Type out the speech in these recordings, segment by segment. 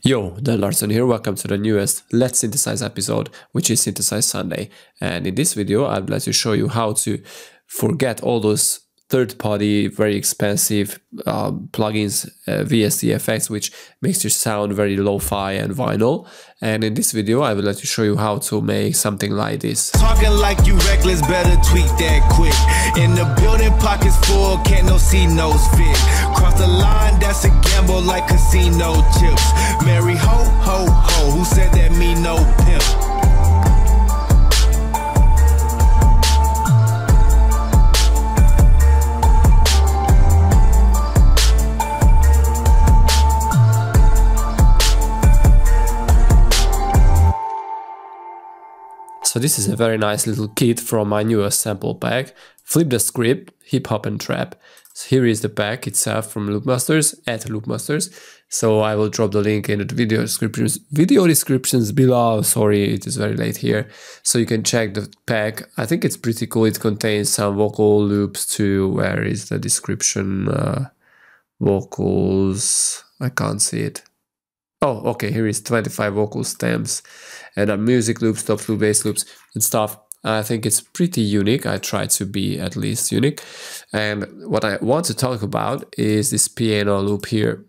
Yo, Dan Larson here, welcome to the newest Let's Synthesize episode, which is Synthesize Sunday. And in this video, I'd like to show you how to forget all those third-party, very expensive plugins, VST effects, which makes your sound very lo-fi and vinyl. And in this video, I would like to show you how to make something like this. Talking like you reckless, better tweet that quick. In the building, pockets full, can't no see nose fit. Cross the line, that's a gamble like casino chips. Mary ho, ho, ho, who said that me no pimp? So this is a very nice little kit from my newest sample pack. Flip the script, hip hop and trap. So here is the pack itself from Loopmasters, at Loopmasters. So I will drop the link in the video descriptions below. Sorry, it is very late here. So you can check the pack. I think it's pretty cool. It contains some vocal loops too. Where is the description? Vocals, I can't see it. Oh, okay, here is 25 vocal stems and music loops, top loop, bass loops and stuff. I think it's pretty unique. I try to be at least unique. And what I want to talk about is this piano loop here.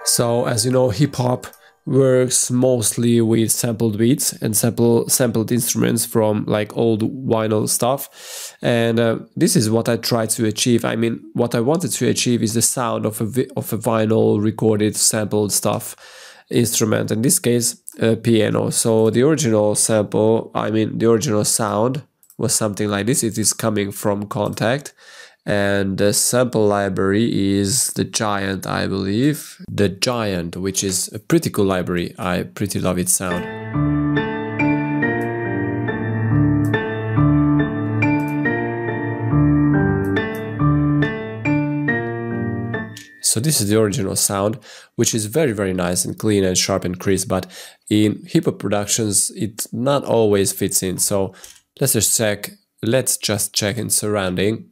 So as you know, hip hop works mostly with sampled beats and sampled instruments from like old vinyl stuff, and this is what I try to achieve. I mean, what I wanted to achieve is the sound of a vinyl recorded sampled stuff instrument, in this case a piano. So the original sample, I mean the original sound was something like this. It is coming from Contact. And the sample library is the Giant, I believe. The Giant, which is a pretty cool library. I pretty love its sound. So this is the original sound, which is very, very nice and clean and sharp and crisp. But in hip-hop productions, it not always fits in. So let's just check in surrounding.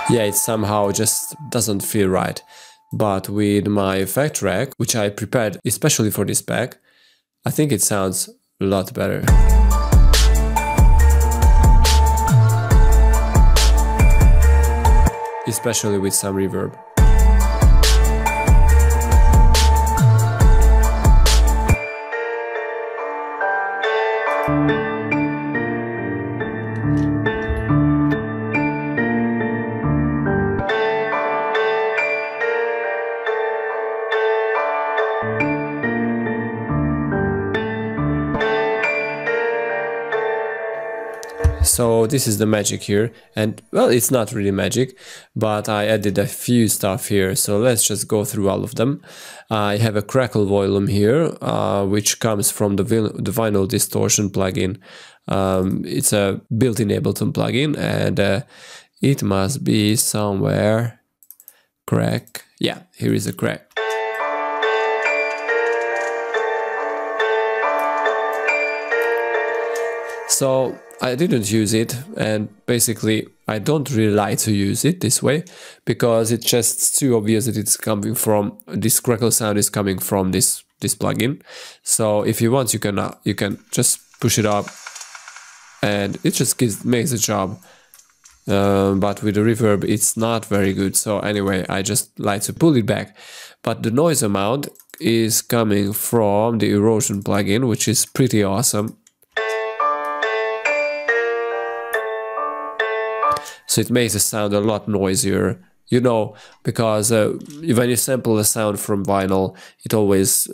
Yeah, it somehow just doesn't feel right. But with my effect rack, which I prepared especially for this pack, I think it sounds a lot better. Especially with some reverb. So this is the magic here, and well, it's not really magic, but I added a few stuff here, so let's just go through all of them. I have a crackle volume here, which comes from the vinyl distortion plugin. It's a built-in Ableton plugin, and it must be somewhere. Crack, yeah, here is a crack. So I didn't use it, and basically I don't really like to use it this way because it's just too obvious that it's coming from this crackle sound is coming from this plugin. So if you want, you can just push it up, and it just makes the job. But with the reverb, it's not very good. So anyway, I just like to pull it back. But the noise amount is coming from the erosion plugin, which is pretty awesome. So it makes the sound a lot noisier, you know, because when you sample a sound from vinyl, it always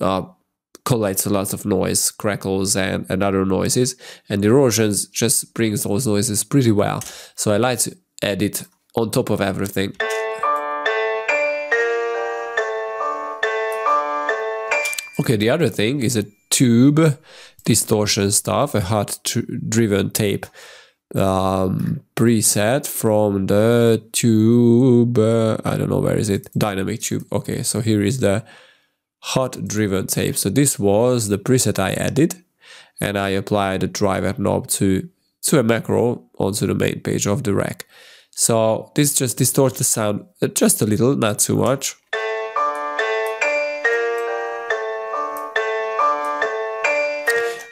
collects a lot of noise, crackles and other noises, and erosions just brings those noises pretty well. So I like to add it on top of everything. Okay, the other thing is a tube distortion stuff, a hot driven tape preset from the tube, I don't know, where is it? Dynamic tube. Okay, so here is the hot driven tape. So this was the preset I added, and I applied the driver knob to a macro onto the main page of the rack. So this just distorts the sound just a little, not too much.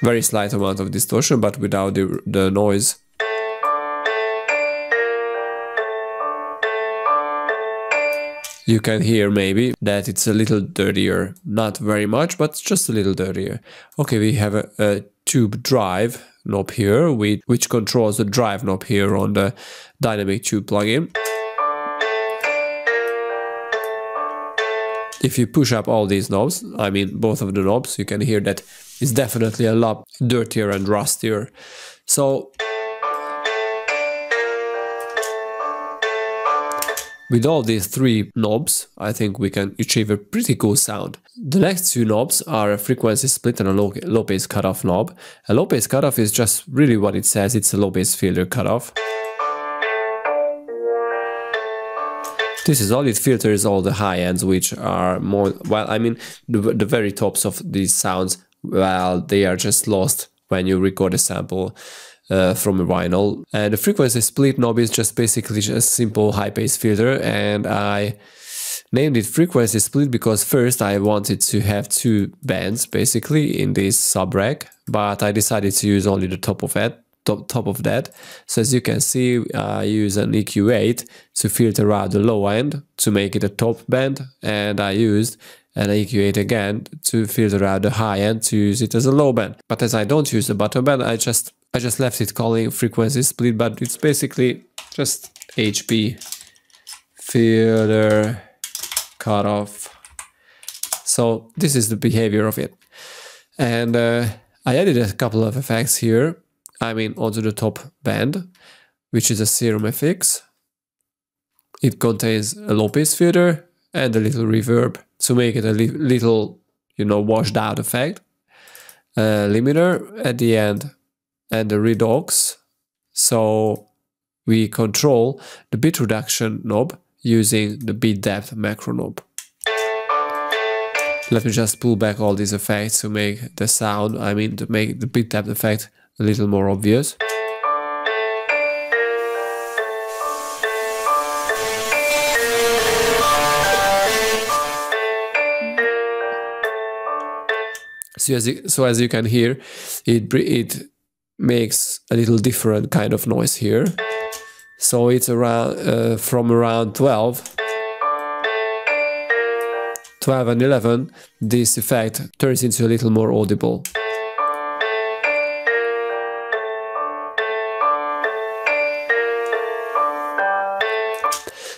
Very slight amount of distortion, but without the noise. You can hear maybe that it's a little dirtier, not very much, but just a little dirtier. Okay, we have a tube drive knob here, which controls the drive knob here on the dynamic tube plugin. If you push up all these knobs, I mean both of the knobs, you can hear that it's definitely a lot dirtier and rustier. So with all these three knobs, I think we can achieve a pretty cool sound. The next two knobs are a frequency split and a low pass cutoff knob. A low pass cutoff is just really what it says, it's a low pass filter cutoff. This is all, it filters all the high ends, which are more, well, I mean, the very tops of these sounds, well, they are just lost when you record a sample from a vinyl. And the frequency split knob is just basically just a simple high pass filter, and I named it frequency split because first I wanted to have two bands basically in this sub rack, but I decided to use only the top of that. So as you can see, I use an EQ8 to filter out the low end to make it a top band, and I used an EQ8 again to filter out the high end to use it as a low band. But as I don't use the bottom band, I just left it calling frequency split, but it's basically just HP filter cutoff. So this is the behavior of it. And I added a couple of effects here. I mean, onto the top band, which is a Serum FX. It contains a low pass filter and a little reverb to make it a little, you know, washed out effect. A limiter at the end and the redox. So we control the bit reduction knob using the bit depth macro knob. Let me just pull back all these effects to make the sound, I mean to make the bit depth effect a little more obvious. So as you can hear, it makes a little different kind of noise here. So it's around from around 12 and 11, this effect turns into a little more audible.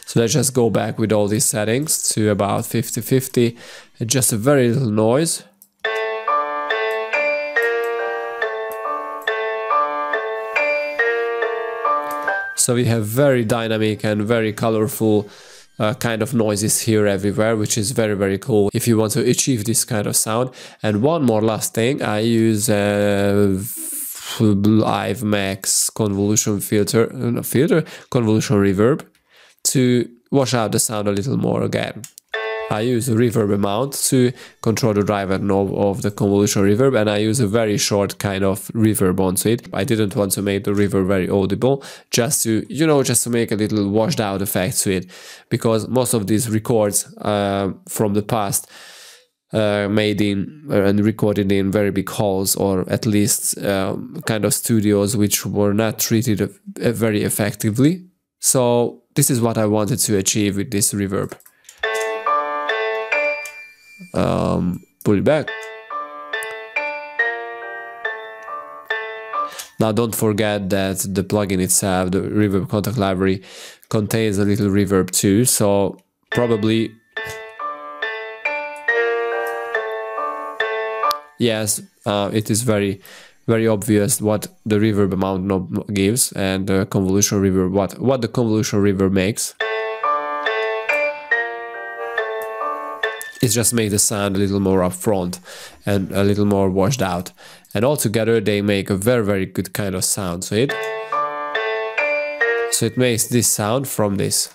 So let's just go back with all these settings to about 50-50, and just a very little noise. So we have very dynamic and very colorful kind of noises here everywhere, which is very, very cool if you want to achieve this kind of sound. And one more last thing, I use Live Max convolution convolution reverb to wash out the sound a little more again. I use a reverb amount to control the driver knob of the convolution reverb, and I use a very short kind of reverb onto it. I didn't want to make the reverb very audible, just to, you know, just to make a little washed out effect to it, because most of these records from the past made in and recorded in very big halls, or at least kind of studios which were not treated very effectively. So this is what I wanted to achieve with this reverb. Pull it back. Now don't forget that the plugin itself, the reverb contact library, contains a little reverb too, so probably, yes, it is very obvious what the reverb amount knob gives, and the convolution reverb, what the convolution reverb makes. It just makes the sound a little more upfront and a little more washed out. And altogether they make a very, very good kind of sound. So it makes this sound from this.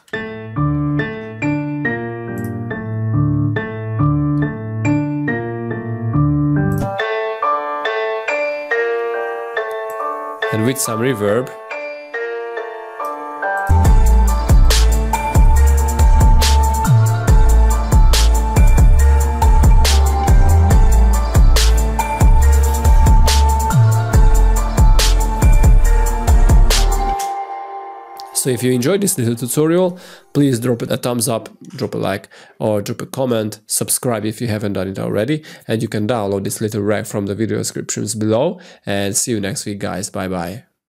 And with some reverb, so if you enjoyed this little tutorial, please drop it a thumbs up, drop a like, or drop a comment, subscribe if you haven't done it already, and you can download this little rack from the video descriptions below, and see you next week, guys. Bye bye.